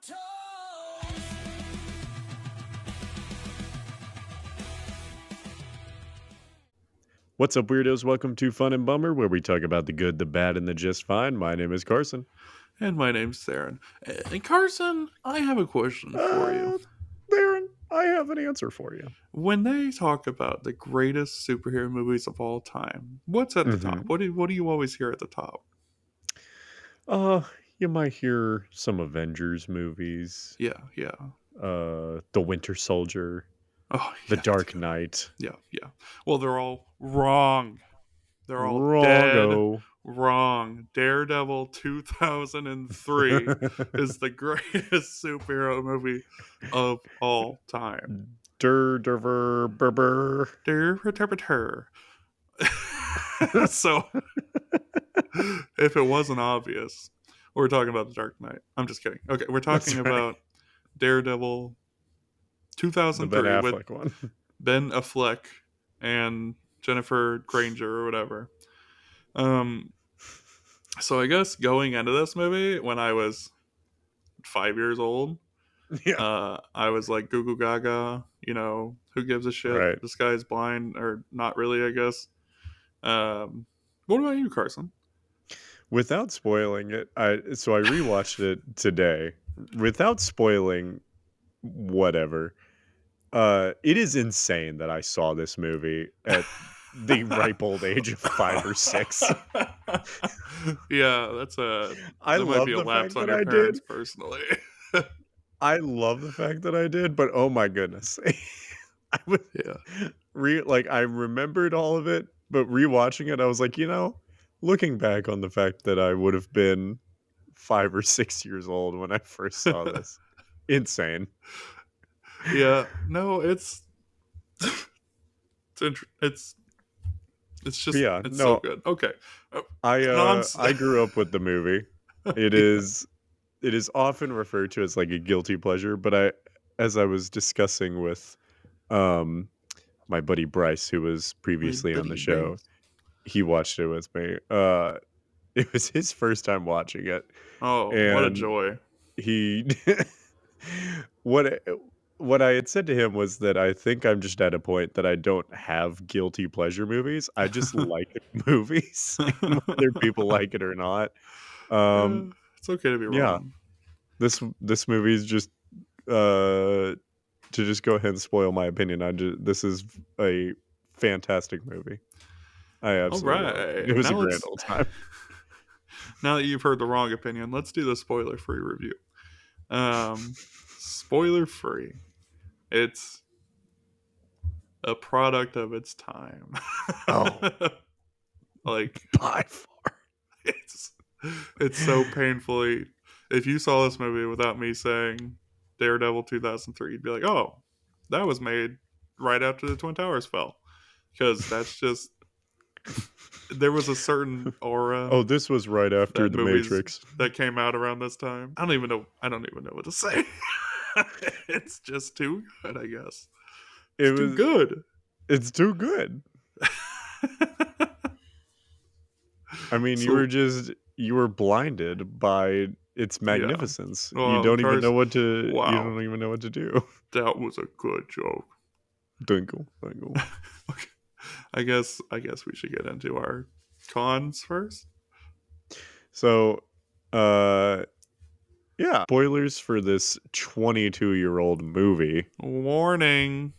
toes. What's up, weirdos? Welcome to Fun and Bummer, where we talk about the good, the bad, and the just fine. My name is Carson. And my name's Theron. And Carson, I have a question for you. Theron, I have an answer for you. When they talk about the greatest superhero movies of all time, what's at the top? What do you always hear at the top? You might hear some Avengers movies. Yeah. The Winter Soldier. Oh, The Dark Knight. Yeah. Well, they're all wrong. They're all Wrong-o. dead wrong. Daredevil 2003 is the greatest superhero movie of all time. Daredevil. So, if it wasn't obvious, we're talking about The Dark Knight. I'm just kidding. Okay, we're talking about Daredevil 2003 the Ben with Affleck one. Ben Affleck and Jennifer Granger or whatever. So I guess going into this movie when I was 5 years old, I was like goo goo gaga, who gives a shit? Right. This guy's blind, or not really, I guess. What about you, Carson? Without spoiling it, I rewatched it today. Without spoiling whatever, it is insane that I saw this movie at the ripe old age of 5 or 6. Yeah, that might be a lapse on your parents personally. I love the fact that I did, but oh my goodness. I remembered all of it, but rewatching it, I was like, looking back on the fact that I would have been 5 or 6 years old when I first saw this. Insane. Yeah, no, it's just so good. Okay, I grew up with the movie. It is often referred to as like a guilty pleasure, but as I was discussing with my buddy Bryce, who was previously on the show, he watched it with me. It was his first time watching it. Oh, what a joy! He what I had said to him was that I think I'm just at a point that I don't have guilty pleasure movies. I just like movies, whether people like it or not. It's okay to be wrong. Yeah, this movie is just to just go ahead and spoil my opinion. This is a fantastic movie. I absolutely love it. It was a grand old time. Now that you've heard the wrong opinion, let's do the spoiler-free review. Spoiler-free. It's a product of its time. Oh, like by far, it's so painfully. If you saw this movie without me saying Daredevil 2003, you'd be like, "Oh, that was made right after the Twin Towers fell," because that's just. There was a certain aura. Oh, this was right after The Matrix that came out around this time. I don't even know what to say. It's just too good, I guess. It's too good. It's too good. I mean, you were blinded by its magnificence. Yeah. Well, you don't even know what to. Wow. You don't even know what to do. That was a good joke. Dinkle. Okay. I guess we should get into our cons first. So, spoilers for this 22-year-old movie. Warning,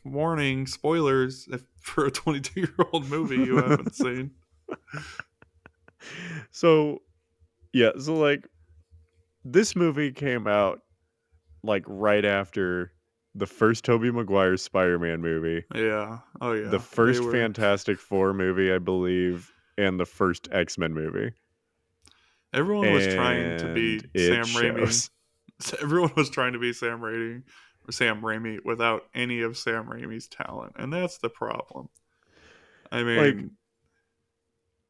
spoilers for a 22-year-old movie you haven't seen. So like this movie came out like right after the first Tobey Maguire Spider-Man movie. Yeah. Oh, yeah. The first Fantastic Four movie, I believe, and the first X-Men movie. Everyone was trying to be Sam Raimi. Everyone was trying to be Sam Raimi without any of Sam Raimi's talent, and that's the problem. I mean,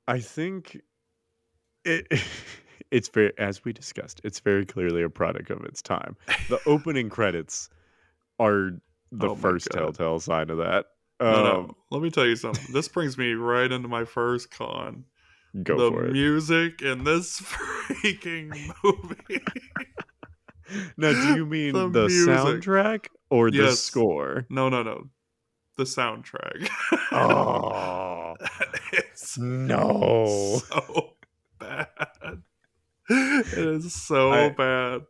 I think it's very, as we discussed, it's very clearly a product of its time. The opening credits are the first telltale sign of that. No. Let me tell you something. This brings me right into my first con. Go for it. The music in this freaking movie. Now, do you The mean the music. soundtrack or the Yes. score? No, no, no. The soundtrack. Oh, It's no. so bad. It is so I bad.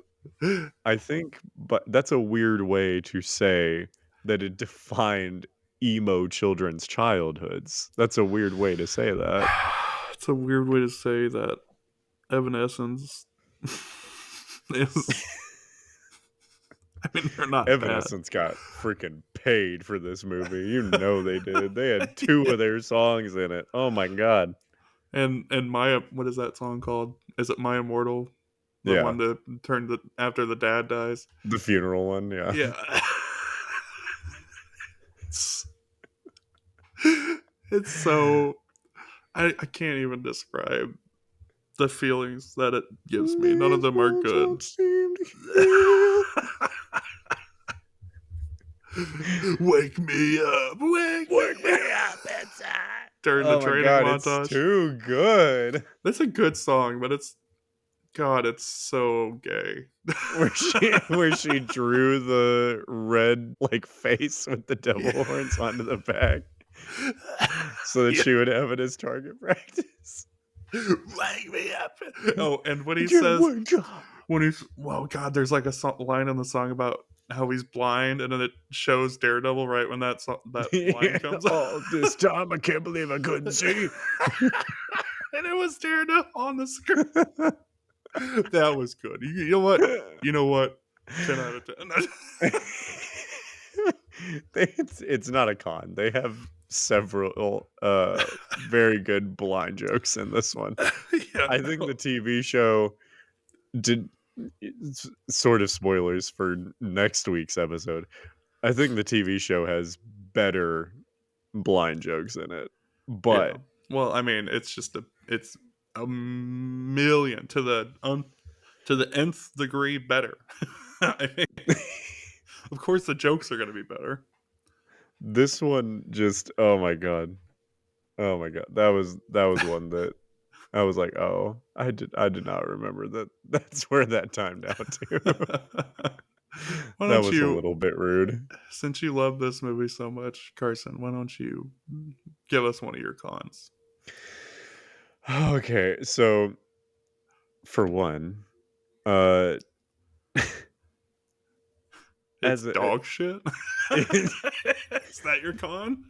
I think but that's a weird way to say that it defined emo children's childhoods. That's a weird way to say that. It's a weird way to say that Evanescence is. I mean, they're not bad. Evanescence got freaking paid for this movie. You know they did. They had 2 of their songs in it. Oh my god. And Maya, what is that song called? Is it My Immortal? The Yeah. one that turned the after the dad dies. The funeral one, yeah. Yeah. it's, it's so I can't even describe the feelings that it gives me. None of These them are wounds good. don't seem to heal. Wake me up, wake me up during the Oh my training god, it's montage. too good. That's a good song, but it's God, it's so gay. Where she drew the red, like, face with the devil Yeah. horns onto the back so that Yeah. she would have it as target practice. Wake me up. Oh, and when he Get says, one job. when he's, well, God, there's like a line in the song about how he's blind, and then it shows Daredevil right when that line Yeah, comes up. all this time, I can't believe I couldn't see. And it was Daredevil on the screen. That was good. You know what? You know what? 10 out of 10. It's not a con. They have several very good blind jokes in this one. Yeah, I think no. the TV show did sort of spoilers for next week's episode. I think the TV show has better blind jokes in it. Yeah. But Well, I mean, it's a million to the nth degree better. I mean, of course, the jokes are going to be better. this one just oh my god. Oh my god. That was one that I was like, "Oh, I did not remember that that's where that timed out to." Why That don't was a you, little bit rude. since you love this movie so much, Carson, why don't you give us one of your cons? Okay, so for one, uh, It's as a dog shit. Is that your con?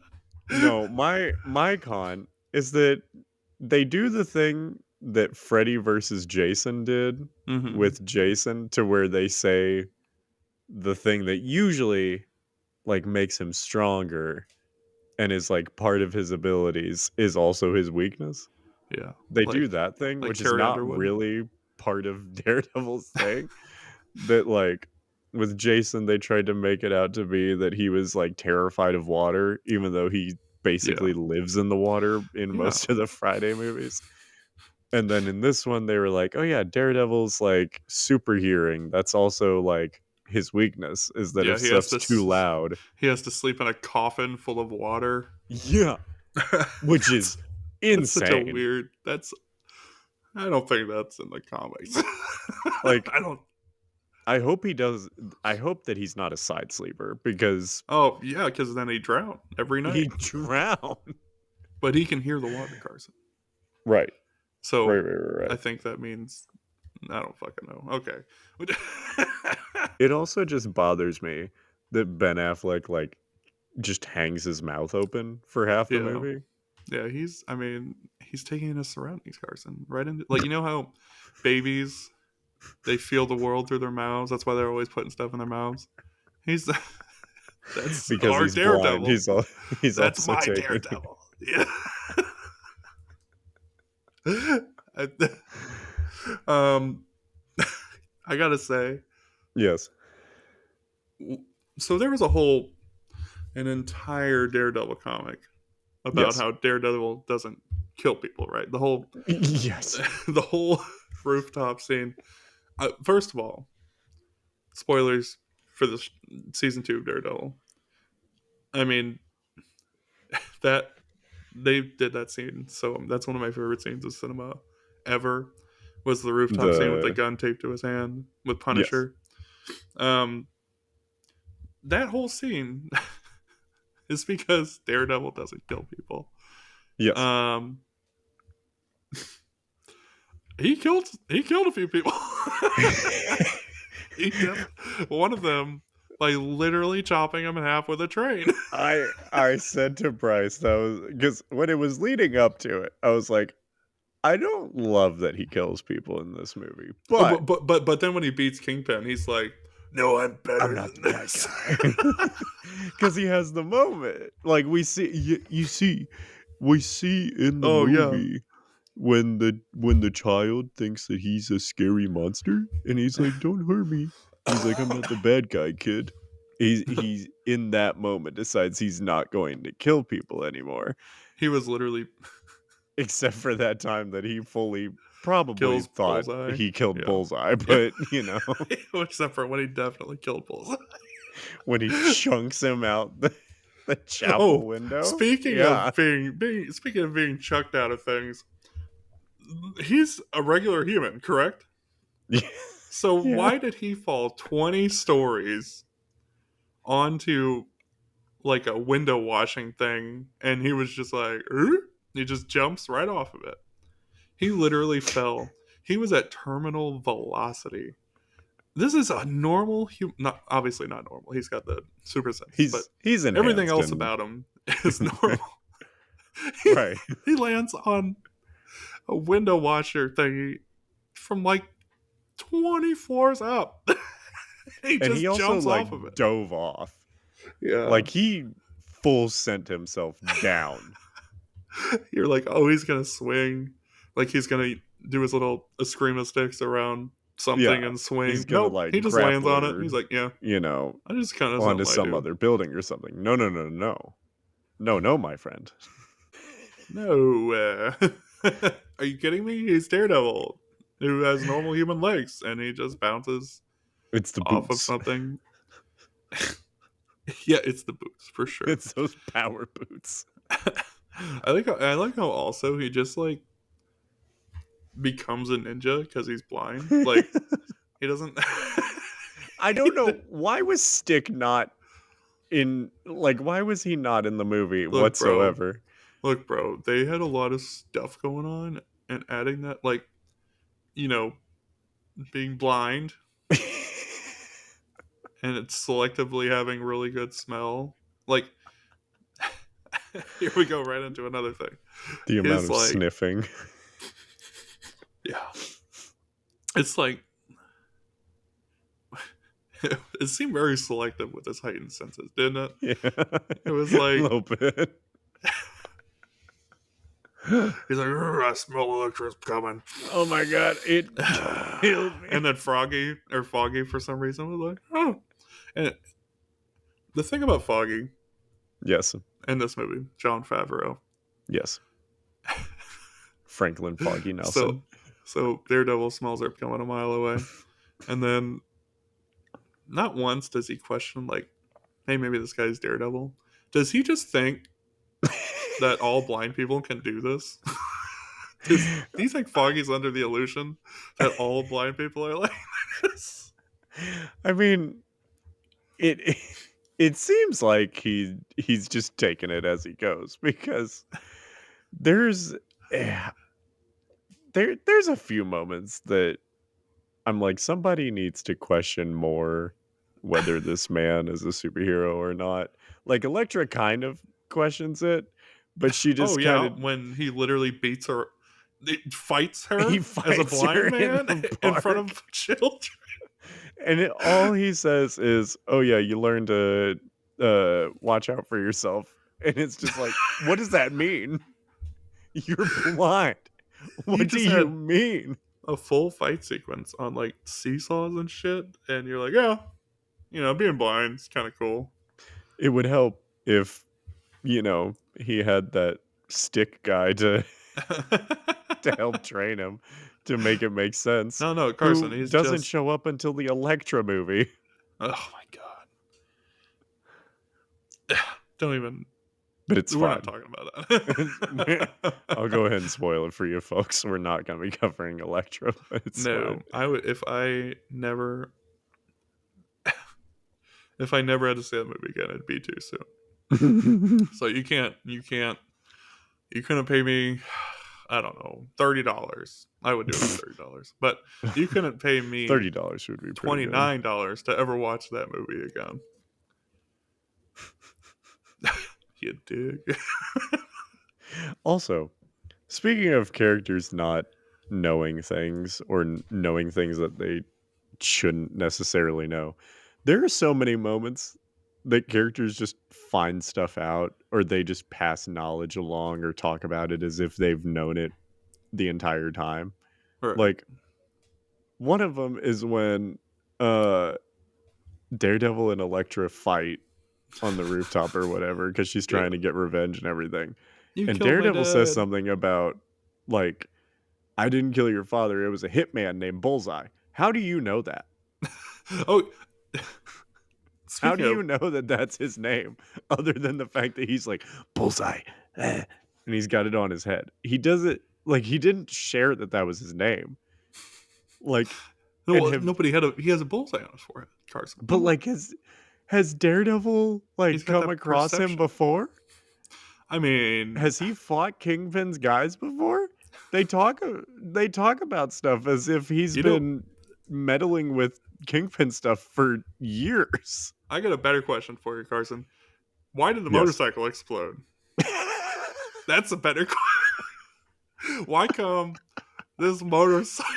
no, my con is that they do the thing that Freddy versus Jason did Mm-hmm. with Jason to where they say the thing that usually, like, makes him stronger and is, like, part of his abilities is also his weakness. Yeah, They do that thing, like which is Carrie not Underwood. really part of Daredevil's thing. That, like, with Jason, they tried to make it out to be that he was, like, terrified of water, even though he Yeah, basically lives in the water in yeah, most of the Friday movies. And then in this one, they were like, "Oh yeah, Daredevil's, like, super hearing. That's also, like, his weakness, is that yeah. if stuff's too loud." He has to sleep in a coffin full of water. Yeah, which is That's such a insane. weird. That's I don't think that's in the comics. Like, I don't. I hope that he's not a side sleeper because Oh yeah, because then he drowned every he night. drowned. But he can hear the water, Carson. Right. Right, So right, right, I right. think that means I don't fucking know. Okay. It also just bothers me that Ben Affleck, like, just hangs his mouth open for half the Yeah. movie. Yeah, he's. I mean, he's taking in his surroundings, Carson. Right into like you know how babies they feel the world through their mouths. That's why they're always putting stuff in their mouths. He's that's Because our he's blind, Daredevil. he's That's also my taken. Daredevil. Yeah. um, I gotta say, Yes. so there was an entire Daredevil comic about Yes. how Daredevil doesn't kill people, right? Yes. The whole rooftop scene. First of all, spoilers for the season 2 of Daredevil. I mean that they did that scene, so that's one of my favorite scenes of cinema ever. Was the rooftop scene with the The gun taped to his hand with yes. Punisher? Um, that whole scene is because Daredevil doesn't kill people. Yes. Um, he killed a few people. One of them by literally chopping him in half with a train. I said to Bryce that was because when it was leading up to it, I was like, I don't love that he kills people in this movie, Oh, but but then when he beats Kingpin, he's like, "No, I'm I'm better not than the bad this." guy. Because he has the moment. Like you see, we see in the Oh yeah. movie when the child thinks that he's a scary monster, and he's like, "Don't hurt me." He's like, "I'm not the bad guy, kid." He's in that moment decides he's not going to kill people anymore, He was literally except for that time that he fully probably kills thought Bullseye. he killed Yeah. Bullseye, Yeah. but Except for when he definitely killed Bullseye. when he chunks him out the chapel Oh, window. speaking Yeah. of being chucked out of things, he's a regular human, correct? So Yeah. why did he fall 20 stories onto like a window washing thing and he was just like, he just jumps right off of it. He literally fell. He was at terminal velocity. This is a normal human, not obviously not normal. He's got the super senses, but He's everything enhanced else and about him is normal. he, right. he lands on a window washer thingy from like 20 floors up. He And he just also jumps like off of it. dove off. Yeah. Like he full sent himself down. You're like, oh, he's gonna swing, like he's gonna do his little eskrima sticks around something Yeah. and swing. He's gonna Nope, like he just lands on it. grappler, He's like, yeah, you know, I just kind of onto something I some do. other building or something. No, no, no, no. No, no, my friend. No, are you kidding me? He's Daredevil, who has normal human legs, and he just bounces It's the off of boots. something. Yeah, it's the boots for sure. It's those power boots. I like how also he just like becomes a ninja because he's blind. Like he doesn't. I don't know why was Stick not in like why was he not in the movie Look, bro. whatsoever? Look, bro. They had a lot of stuff going on, and adding that, like, you know, being blind and it's selectively having really good smell. Like, here we go right into another thing. The amount His of like, sniffing. yeah, it's like it seemed very selective with his heightened senses, didn't it? Yeah. It was A like little bit. he's like, I smell electrons coming. Oh my god, it killed me. And then Foggy for some reason was like, oh. And the thing about Foggy Yes. in this movie, John Favreau. Yes. Franklin Foggy So Nelson. so Daredevil smells are coming a mile away. And then not once does he question like, hey, maybe this guy's Daredevil. Does he just think that all blind people can do this? Do you think Foggy's under the illusion that all blind people are like this? I mean, it it seems like he's just taking it as he goes because there's eh, there's a few moments that I'm like somebody needs to question more whether this man is a superhero or not. Like Elektra kind of questions it, but she Oh just kind yeah, of when he literally beats her, he fights he her as a fights her blind in man the in front park, of children. and all he says is, "Oh yeah, you learn to watch out for yourself." And it's just like, what does that mean? You're blind. He What do just you had mean? a full fight sequence on like seesaws and shit, and you're like, yeah, being blind is kind of cool. It would help if, he had that stick guy to help train him to make it make sense. No, no, Carson, Who he's doesn't just. show up until the Elektra movie. Oh my god. Don't even. But it's We're not fine. talking about that. I'll go ahead and spoil it for you folks. We're not going to be covering Elektra, but it's No, fine. I would if I never If I never had to see that movie again, it'd be too soon. So you couldn't pay me, I don't know, $30. I would do it for $30, but you couldn't pay me $30 would be pretty good. $29 to ever watch that movie again. You dig? Also, speaking of characters not knowing things or knowing things that they shouldn't necessarily know, there are so many moments that characters just find stuff out or they just pass knowledge along or talk about it as if they've known it the entire time. Right. Like one of them is when uh Daredevil and Elektra fight on the rooftop or whatever because she's Yeah. trying to get revenge and everything. You And killed my Daredevil says dad. something about like, "I didn't kill your father. It was a hitman named Bullseye." How do you know that? Oh, How speaking do you of, know that that's his name other than the fact that he's like, "Bullseye," and he's got it on his head? He does it like he didn't share that that was his name. Like, and no, have nobody he has a bullseye on his forehead, Carson. but Come on. like has Daredevil He's like got come that across him perception. before? I mean, Has he fought Kingpin's guys before? They talk about stuff as if he's you know, been meddling with Kingpin stuff for years. I got a better question for you, Carson. Why did the Yes. motorcycle explode? That's a better question. Why come this motorcycle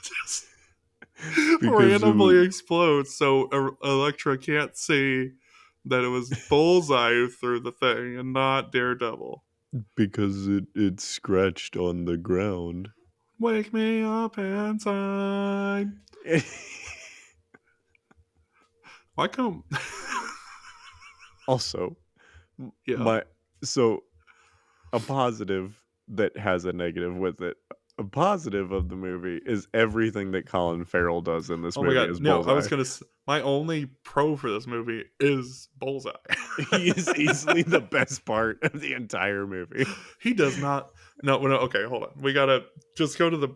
just Because randomly explodes so Elektra can't see that it was Bullseye who threw the thing and not Daredevil? it scratched on the ground. Wake me up inside. Why come? Also, Yeah. my so a positive that has a negative with it. A positive of the movie is everything that Colin Farrell does in this Oh my movie god. as No, I was Bullseye. gonna. My only pro for this movie is Bullseye. He is easily the best part of the entire movie. He does not. No, no. Okay, hold on. We gotta just go to the.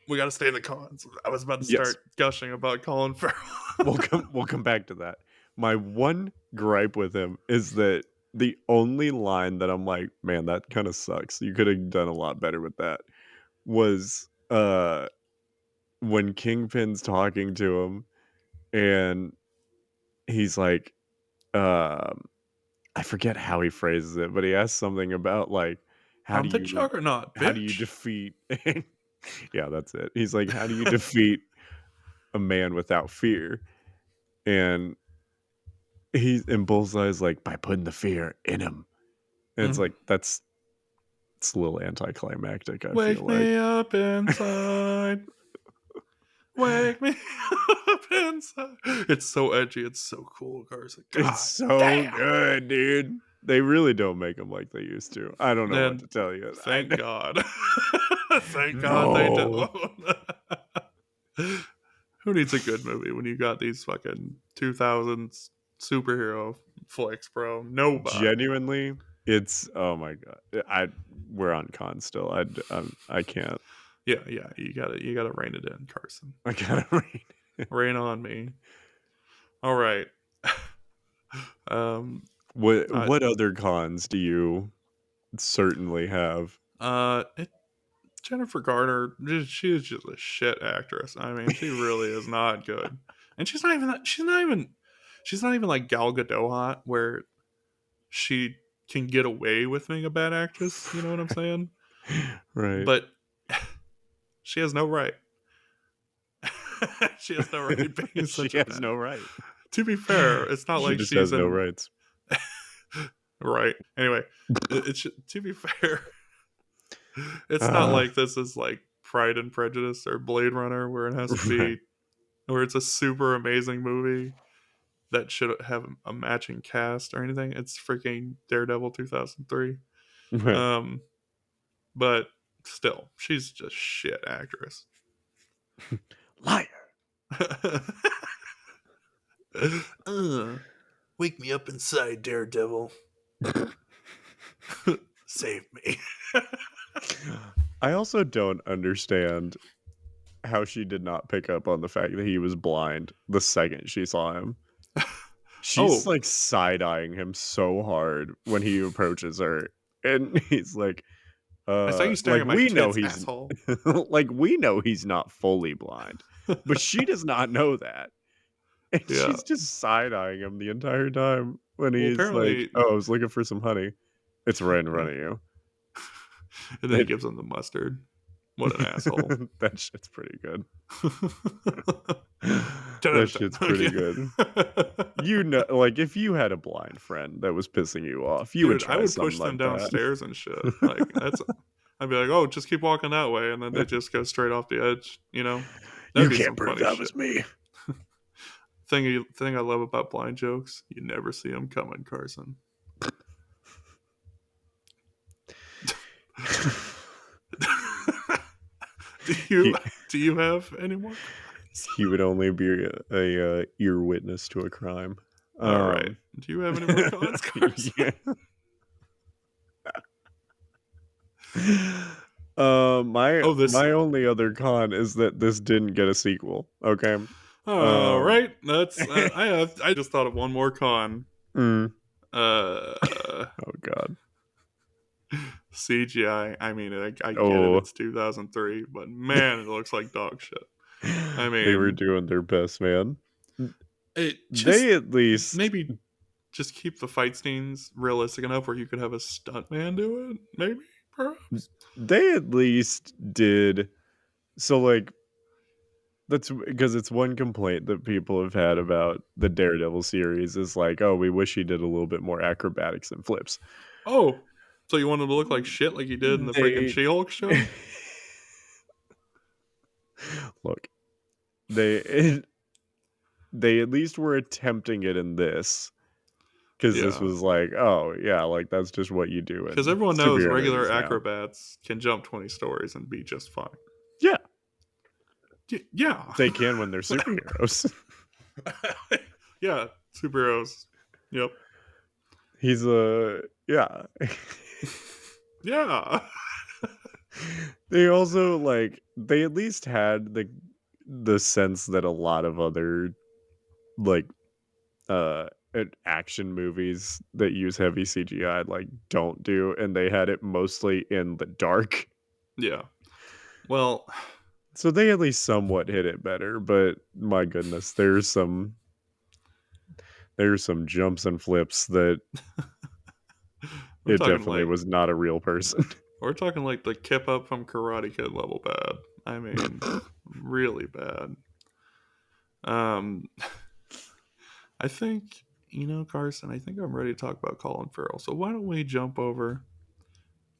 We gotta stay in the cons. I was about to Yes, start gushing about Colin Farrell. we'll come back to that. My one gripe with him is that the only line that I'm like, man, that kind of sucks. You could have done a lot better with that. Was when Kingpin's talking to him and he's like, um, I forget how he phrases it, but he asks something about like, I'm the Juggernaut, how do you bitch. defeat? Yeah, that's it. He's like, how do you defeat a man without fear? And he's and Bullseye's like by putting the fear in him. And it's Mhm. like it's a little anticlimactic, I feel Wake like. me up inside. Wake me up inside. It's so edgy. It's so cool, Carson. It's God so damn. good, dude. They really don't make them like they used to. I don't know what Then to tell you. thank God. Thank God they No. don't. Who needs a good movie when you got these fucking 2000s superhero flicks, bro? Nobody. Genuinely, it's oh my god. We're on con still. I can't. Yeah, yeah. You gotta rein it in, Carson. I gotta read. Rain on me. All right. um. Uh. What other cons do you certainly have? It, Jennifer Garner. She is just a shit actress. I mean, she really is not good. And she's not even. She's not even. She's not even like Gal Gadot hot, where she can get away with being a bad actress. You know what I'm saying? Right. But she has no right. She has no right being She such a has bad. no right. To be fair, it's not She like just she's has no in rights. right. Anyway, to be fair, it's not Uh, like this is like Pride and Prejudice or Blade Runner, where it has to right. be, where it's a super amazing movie that should have a matching cast or anything. It's freaking Daredevil 2003. Right. But still, she's just shit actress. Liar. Wake me up inside, Daredevil. Save me. I also don't understand how she did not pick up on the fact that he was blind the second she saw him. She's, Oh, like, side-eyeing him so hard when he approaches her, and he's I saw you staring like, at my we know tits, he's asshole. like, we know he's not fully blind, but she does not know that, and Yeah. she's just side-eyeing him the entire time when Well, he's like, apparently, "Oh, I was looking for some honey." It's right in yeah. front of you. And then he It gives him the mustard. What an asshole. that shit's pretty good. 10 out That of 10. shit's pretty good. You know, like, if you had a blind friend that was pissing you off, you would Dude, I try would something push them like that. downstairs and shit. Like, that's. I'd be like, oh, just keep walking that way. And then they just go straight off the edge, you know? That'd You be can't some prove funny that shit. was me. Thing I love about blind jokes, you never see them coming, Carson. do you He do you have any more? he would only be a ear witness to a crime. All right. Um, Do you have any more cons, Carson? yeah. My Oh, this. my only other con is that this didn't get a sequel. Okay. All Um, right. That's. I just thought of one more con. mm, Uh, oh god. CGI. I mean, I get it. Oh, It's 2003, but man, it looks like dog shit. I they were mean, doing their best, man. it just They at least maybe just keep the fight scenes realistic enough where you could have a stuntman do it. Maybe, perhaps. they at least did so like that's because it's one complaint that people have had about the Daredevil series is like, oh, we wish he did a little bit more acrobatics and flips. Oh, so you want him to look like shit like he did in the freaking They She-Hulk show? look, they they at least were attempting it in this because this Yeah, was like, oh yeah, like that's just what you do because in everyone knows superhero regular movies now. acrobats can jump 20 stories and be just fine. Yeah, Yeah. they can when they're superheroes. Yeah, superheroes. Yep. He's a yeah. Yeah. They also like they at least had the sense that a lot of other like action movies that use heavy CGI like don't do, and they had it mostly in the dark. Yeah. Well, So they at least somewhat hit it better, but my goodness, there's some jumps and flips that we're it talking definitely like was not a real person. we're talking like the Kip Up from Karate Kid level bad. I mean, really bad. Um, I think Carson. I think I'm ready to talk about Colin Farrell. So why don't we jump over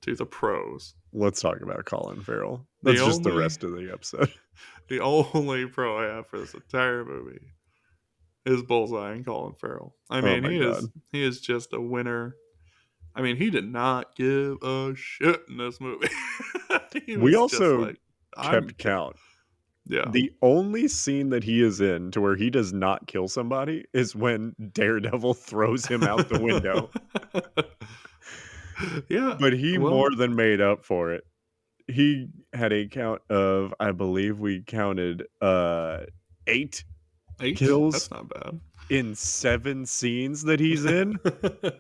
to the pros? Let's talk about Colin Farrell. The That's just the only rest of the episode. the only pro I have for this entire movie is Bullseye and Colin Farrell. I Oh mean, my god. he is just a winner. I mean, he did not give a shit in this movie. He We was just also like, I'm kept count. yeah. The only scene that he is in to where he does not kill somebody is when Daredevil throws him out the window. Yeah. But he Well, more than made up for it. He had a count of, I believe we counted 8 8. kills That's not bad. in 7 scenes that he's in, Just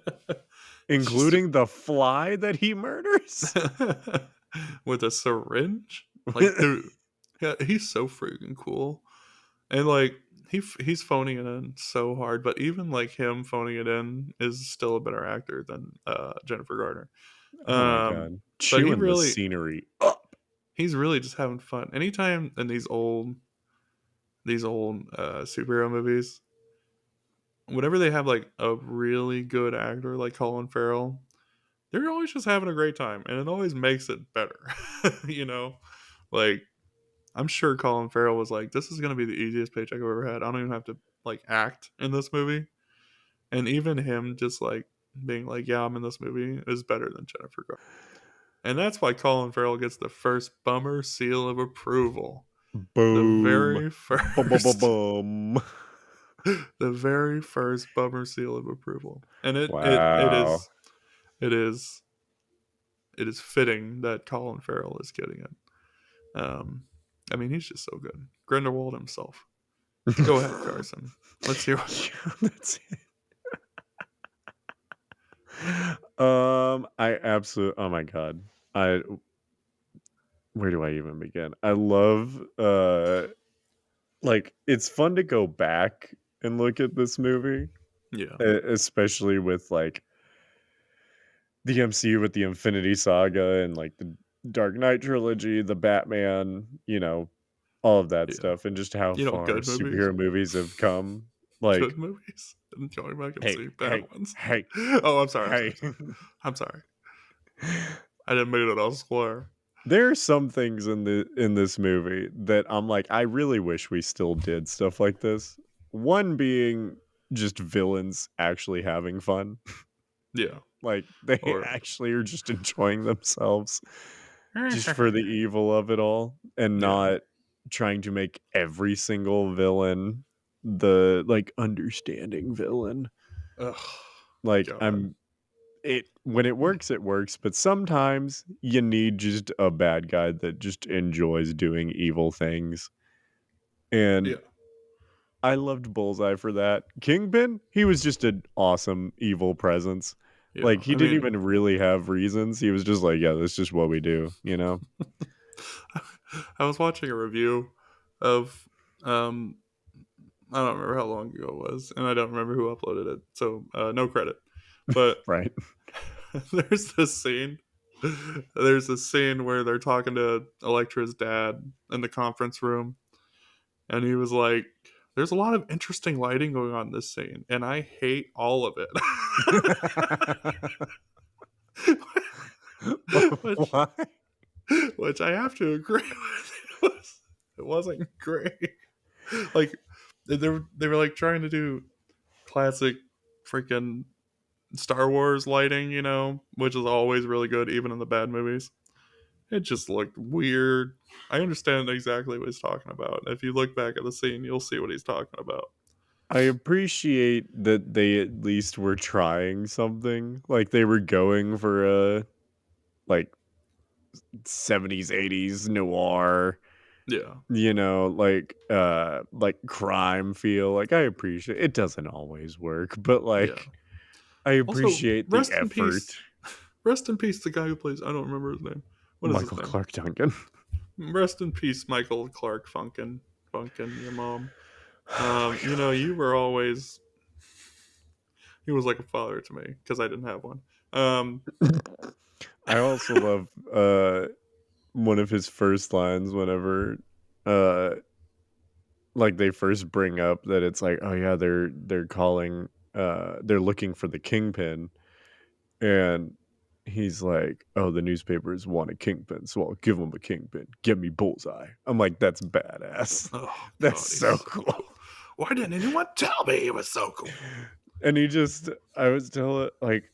including the fly that he murders. with a syringe. Like, dude, yeah, he's so freaking cool. And like he's phoning it in so hard, but even like him phoning it in is still a better actor than Jennifer Garner. Oh my Um, god. but Chewing the scenery up. he's really just having fun. Anytime in these old superhero movies, whenever they have like a really good actor like Colin Farrell, they're always just having a great time, and it always makes it better. you know, like I'm sure Colin Farrell was like, "This is gonna be the easiest paycheck I've ever had. I don't even have to like act in this movie." And even him just like being like, "Yeah, I'm in this movie," is better than Jennifer Garner. And that's why Colin Farrell gets the first bummer seal of approval. The Boom. very Bum, bum, bum, first, bum. the very first bummer seal of approval. And it it it Wow. is it is it is fitting that Colin Farrell is getting it. I mean, he's just so good. Grindelwald himself. Go ahead, Carson. Let's hear. Yeah, that's it. I absolutely. Oh my god. I Where do I even begin? I love like it's fun to go back and look at this movie, Yeah, especially with like the MCU with the Infinity Saga and like the Dark Knight trilogy, the Batman, all of that yeah. stuff, and just how far Good movies. superhero movies have come. Like, Good movies. And going back and hey, seeing bad hey, ones. hey, Oh, I'm sorry. I'm sorry. hey. I'm sorry. I'm sorry. I didn't mean it all square. There are some things in this movie that I'm like, I really wish we still did stuff like this. One being just villains actually having fun. Yeah. Like they Or actually are just enjoying themselves just for the evil of it all and yeah. not trying to make every single villain the like understanding villain. Ugh. Like God. I'm it when it works, but sometimes you need just a bad guy that just enjoys doing evil things. And Yeah. I loved Bullseye for that. Kingpin, he was just an awesome evil presence. Yeah. Like he I didn't mean, even really have reasons. He was just like, yeah, that's just what we do, you know? I was watching a review of um I don't remember how long ago it was, and I don't remember who uploaded it, so no credit. But Right. there's this scene. There's this scene where they're talking to Elektra's dad in the conference room, and he was like, "There's a lot of interesting lighting going on in this scene, and I hate all of it." which, Why? which I have to agree with. It wasn't great. Like they were like trying to do classic freaking Star Wars lighting, which is always really good, even in the bad movies. It just looked weird. I understand exactly what he's talking about. If you look back at the scene, you'll see what he's talking about. I appreciate that they at least were trying something. Like they were going for a like 70s, 80s noir, Yeah, like crime feel. Like I appreciate it doesn't always work, but yeah. like I Also, appreciate the rest in effort. peace. Rest in peace, the guy who plays. I don't remember his name. What is his Michael name? Clark Duncan. Rest in peace, Michael Clark Funkin, your mom. Oh You were always. He was like a father to me because I didn't have one. Um, my god. I also love one of his first lines whenever uh like they first bring up that it's like, oh yeah, they're calling they're looking for the kingpin, and he's like, oh, the newspapers want a kingpin, so I'll give them a kingpin. Get me Bullseye. I'm like, that's badass. oh That's God, he's so so cool. cool. Why didn't anyone tell me he was so cool? And I was telling like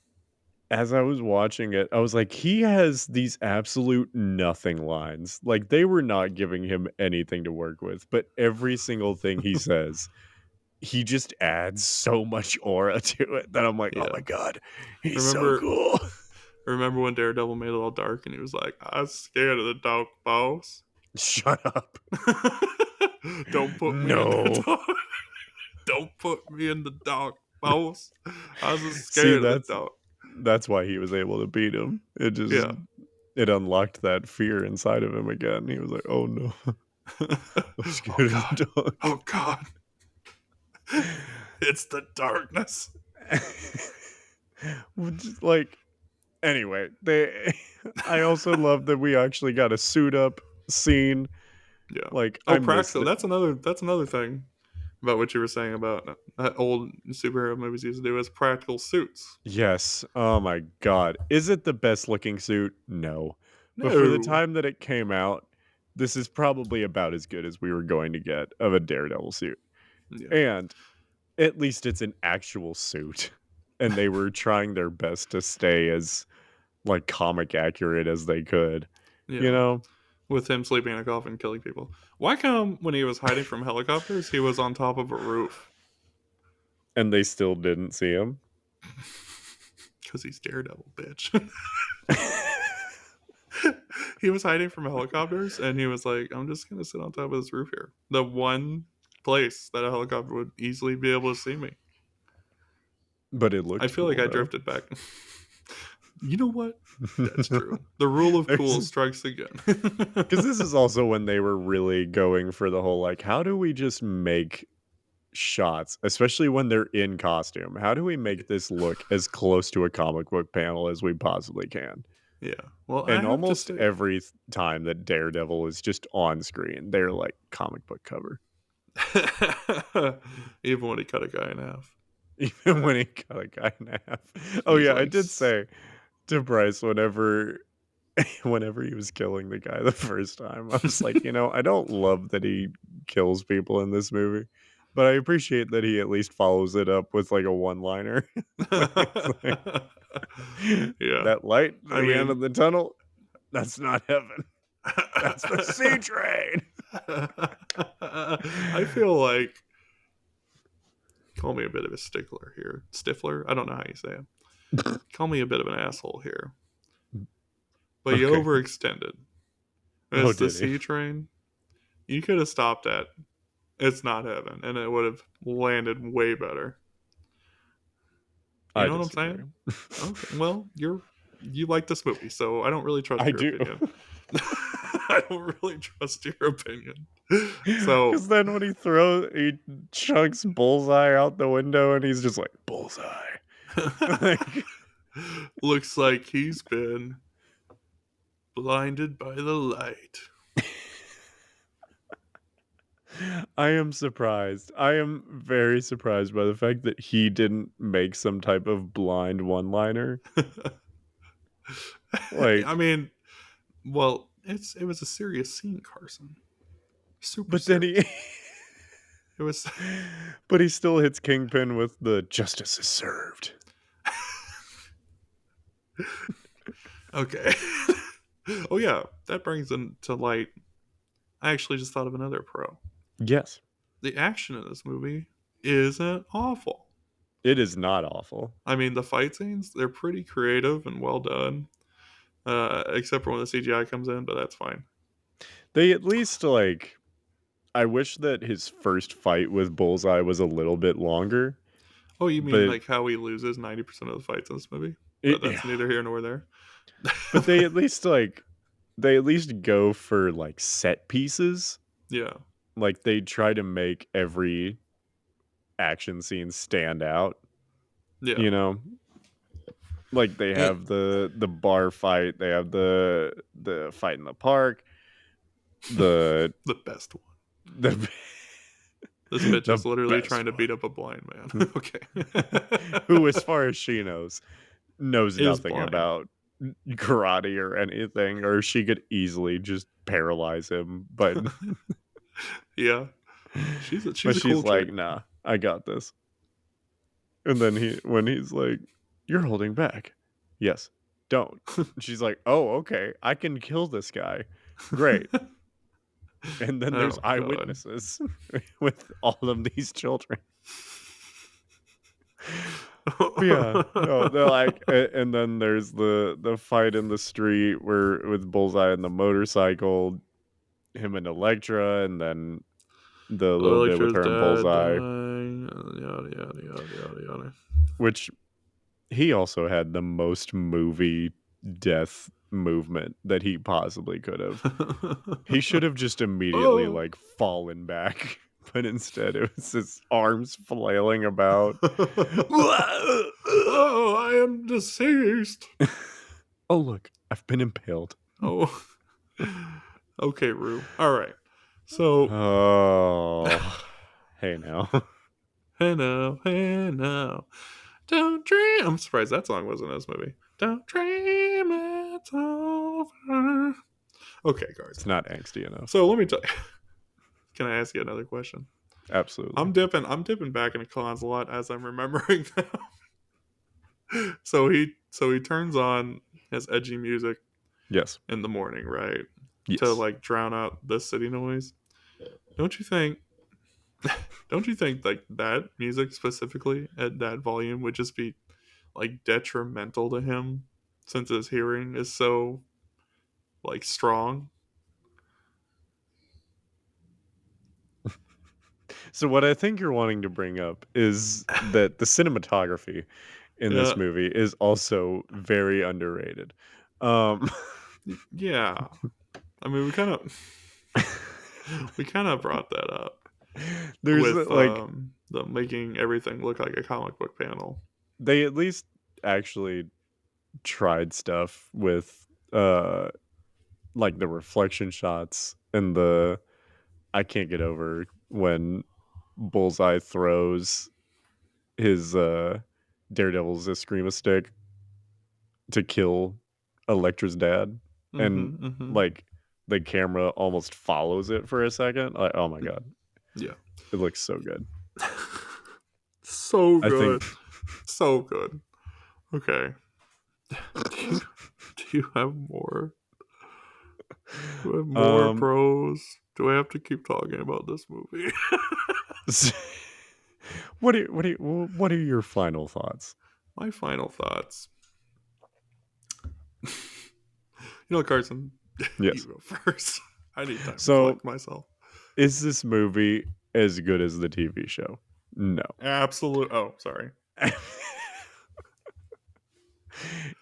as I was watching it, I was like, he has these absolute nothing lines. Like they were not giving him anything to work with, but every single thing he says, he just adds so much aura to it that I'm like, oh Yeah. my god, he's so Remember cool. remember when Daredevil made it all dark and he was like, "I was scared of the dark, boss." Shut up. Don't put me in the No. dark. Don't put me in the dark, boss. I was just See, scared of the dark. that's why he was able to beat him. Yeah. It unlocked that fear inside of him again. He was like, "Oh no, I'm Oh scared of God. the dog." Oh God. It's the darkness. Just like anyway, they I also love that we actually got a suit up scene. Yeah. Like Oh, I missed practical. it. That's another thing about what you were saying about old superhero movies used to do as practical suits. Yes. Oh my god. Is it the best looking suit? No. But for the No. time that it came out, this is probably about as good as we were going to get of a Daredevil suit. Yeah. And at least it's an actual suit. And they were trying their best to stay as like comic accurate as they could, you Yeah. know? With him sleeping in a coffin killing people. Why come when he was hiding from helicopters, he was on top of a roof? And they still didn't see him. Because he's Daredevil, bitch. He was hiding from helicopters and he was like, I'm just going to sit on top of this roof here. The one place that a helicopter would easily be able to see me. But it I looked feel like cool I though. drifted back. You know what? That's true. The rule of cool There's strikes again. because this is also when they were really going for the whole like, how do we just make shots, especially when they're in costume? How do we make this look as close to a comic book panel as we possibly can? Yeah. Well, I And have to almost say, every time that Daredevil is just on screen, they're like comic book cover. even when he cut a guy in half, Even when he cut a guy in half. Oh he's yeah, I like, did say to Bryce whenever he was killing the guy the first time, I was like, I don't love that he kills people in this movie, but I appreciate that he at least follows it up with like a one-liner when he's like, yeah. that light at I the end mean, of the tunnel, that's not heaven. That's the C train. I feel like, call me a bit of a stickler here. Stifler? I don't know how you say it. Call me a bit of an asshole here. But you Okay. overextended. Oh, It's the did he? C train. You could have stopped at It's Not Heaven, and it would have landed way better. You I know what I'm disagree. saying? Okay. Well, you like this movie, so I don't really trust I your do. opinion. I don't really trust your opinion. So Because then when he chunks Bullseye out the window and he's just like, Bullseye. Like, looks like he's been blinded by the light. I am surprised. I am very surprised by the fact that he didn't make some type of blind one-liner. I Like, mean, well, it was a serious scene, Carson. Super but then serious. he It was but he still hits Kingpin with the justice is served. okay. Oh yeah, that brings into light. I actually just thought of another pro. Yes. The action in this movie isn't awful. It is not awful. I mean, the fight scenes, they're pretty creative and well done. Except for when the CGI comes in, but that's fine. They at least like I wish that his first fight with Bullseye was a little bit longer, Oh, you mean but like how he loses 90% of the fights in this movie? But yeah. that's neither here nor there. But they at least go for like set pieces. Yeah. Like they try to make every action scene stand out, Yeah. you know? Like they And have the bar fight, they have the fight in the park, the the best one. the This bitch the is literally best trying to beat one. up a blind man. Okay. Who, as far as she knows is nothing blind. about karate or anything, or she could easily just paralyze him. But Yeah. but She's a cool she's chick. like, nah, I got this. And then when he's like, you're holding back. Yes, don't. She's like, oh, okay, I can kill this guy. Great. And then there's Oh god. eyewitnesses with all of these children. But yeah, no, they're like, and then there's the fight in the street where with Bullseye and the motorcycle, him and Elektra, and then the little bit with Electra's her and dad Bullseye, dying. Yada yada yada yada yada. which he also had the most movie death movement that he possibly could have. He should have just immediately oh. like fallen back, but instead it was his arms flailing about. Oh, I am deceased. Oh look, I've been impaled. Oh. Okay, Rue. All right. So, Oh, hey now. hey now, don't dream. I'm surprised that song wasn't in this movie. Don't dream it's over. Okay, It's Carson. not angsty enough. So let me tell you. Can I ask you another question? Absolutely. I'm dipping back in cons a lot as I'm remembering now. So he turns on his edgy music Yes. in the morning, right? To Yes. like drown out the city noise. Don't you think don't you think like that music specifically at that volume would just be like detrimental to him since his hearing is so like strong? So what I think you're wanting to bring up is that the cinematography in Yeah. this movie is also very underrated. Um, Yeah. I mean, we kind of brought that up there's with like the making everything look like a comic book panel. they at least actually tried stuff with uh like the reflection shots and the I can't get over when Bullseye throws his Daredevil's Eskrima stick to kill Elektra's dad, and Mm-hmm. Mm-hmm. like the camera almost follows it for a second. Like, oh my god, Yeah. it looks so good. So I think good. So good. Okay. Do you do you have more? Do I have more um pros? Do I have to keep talking about this movie? what are your final thoughts? My final thoughts. Carson, you Yes. go first. I need time to So, collect myself. is this movie as good as the TV show? No. Absolute. Oh, sorry.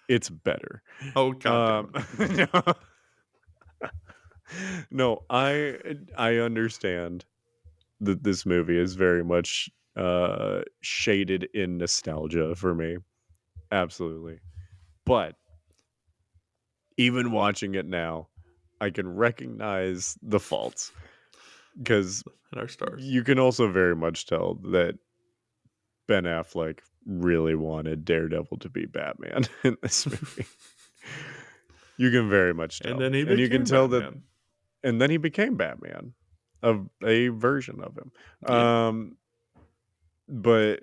It's better. Oh, god damn it. No, no, I understand that this movie is very much shaded in nostalgia for me. Absolutely. But even watching it now, I can recognize the faults because And our stars. you can also very much tell that Ben Affleck really wanted Daredevil to be Batman in this movie. You can very much And tell. then he And you can became tell that Batman. and then he became Batman, of a version of him. Yeah. But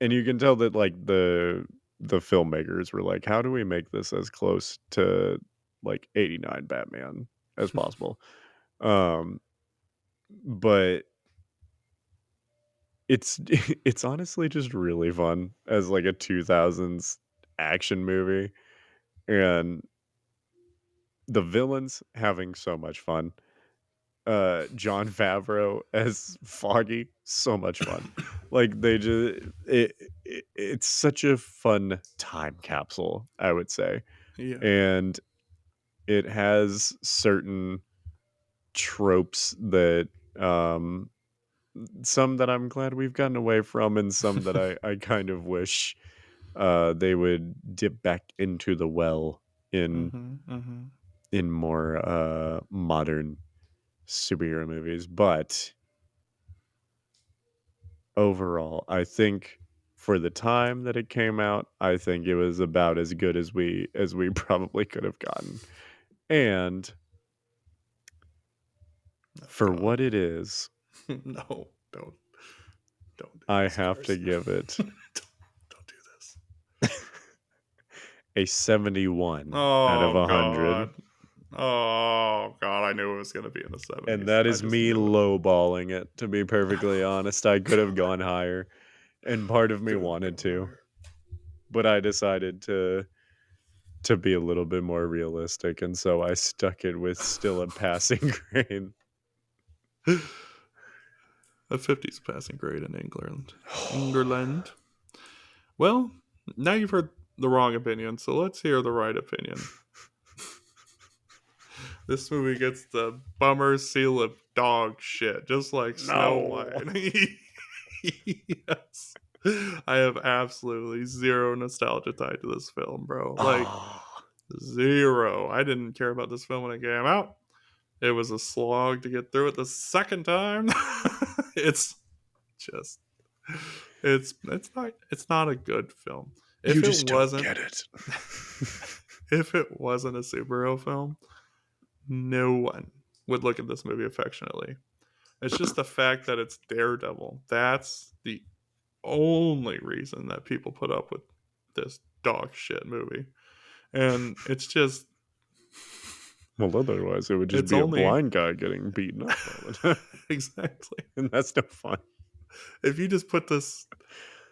and you can tell that like the filmmakers were like, how do we make this as close to like 89 Batman as possible? Um but it's it's honestly just really fun as like a 2000s action movie, and the villains having so much fun. John Favreau as Foggy, so much fun. Like they just it's such a fun time capsule, I would say. Yeah. And it has certain tropes that some that I'm glad we've gotten away from, and some that I kind of wish they would dip back into the well in Mm-hmm. Mm-hmm. more modern superhero movies. But overall, I think for the time that it came out, I think it was about as good as we probably could have gotten. And Oh for god. what it is, No, don't do I this, have to Carson. give it Don't do this. a 71 out of Oh 100. god. Oh god, I knew it was gonna be in the And 70s. that I is just me knew it. lowballing it, to be perfectly honest. I could have gone higher, and part of me Could have wanted gone to, higher. but I decided to be a little bit more realistic, and so I stuck it with still a passing grade. A 50's passing grade in England. England. Well, now you've heard the wrong opinion, so let's hear the right opinion. This movie gets the bummer seal of dog shit, just like Snow No. White. Yes. I have absolutely zero nostalgia tied to this film, bro. Like, Oh, zero. I didn't care about this film when it came out. It was a slog to get through it the second time. It's just it's not a good film. you If it just don't wasn't get it. if it wasn't a superhero film, no one would look at this movie affectionately. It's just the fact that it's Daredevil. That's the only reason that people put up with this dog shit movie. And it's just Well, otherwise it would just it's be a only blind guy getting beaten up all the time, exactly. and that's no fun. If you just put this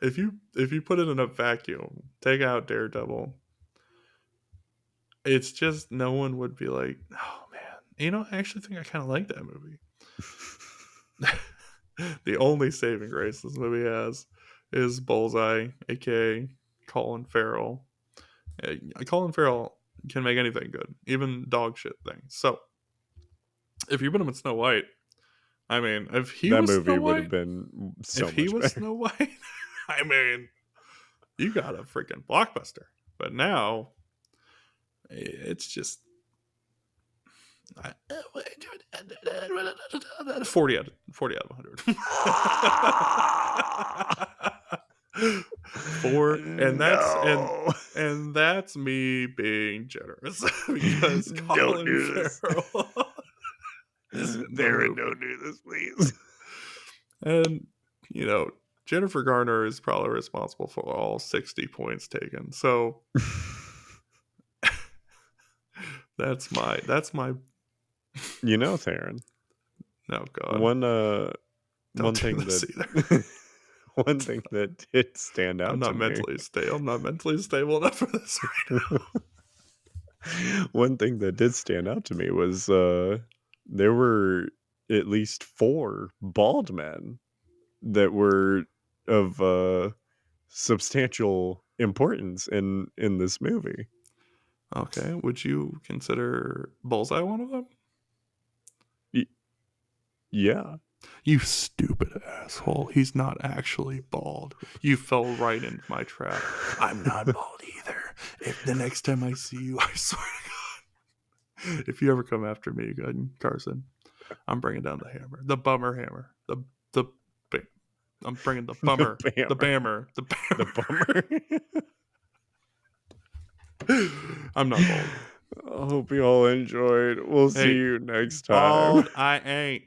if you put it in a vacuum, take out Daredevil, it's just no one would be like, "Oh man, I actually think I kind of like that movie." The only saving grace this movie has is Bullseye, aka Colin Farrell. Colin Farrell can make anything good, even dog shit things. So if you put him in Snow White, I mean, if he That was Snow movie would have White, been if so he much was better. Snow White, I mean, you got a freaking blockbuster. But now it's just 40 out of 100. And that's No. and that's me being generous because Don't Colin do this. Farrell is in the Darren, movie. don't do this, please. And you know, Jennifer Garner is probably responsible for all 60 points taken. So that's my You know, Theron, no god. one Don't one do thing this that either. one thing that did stand I'm out to not me. mentally stable. I'm not mentally stable enough for this right now. One thing that did stand out to me was there were at least 4 bald men that were of substantial importance in this movie. Okay, would you consider Bullseye one of them? Y- yeah. You stupid asshole. He's not actually bald. You fell right into my trap. I'm not bald either. If the next time I see you, I swear to God, if you ever come after me again, Carson, I'm bringing down the hammer, the bummer hammer, the. I'm bringing the The bummer, the bammer. bammer, the The bammer. bummer. I'm not bald. I hope you all enjoyed. We'll see Hey, you next time. bald, I ain't.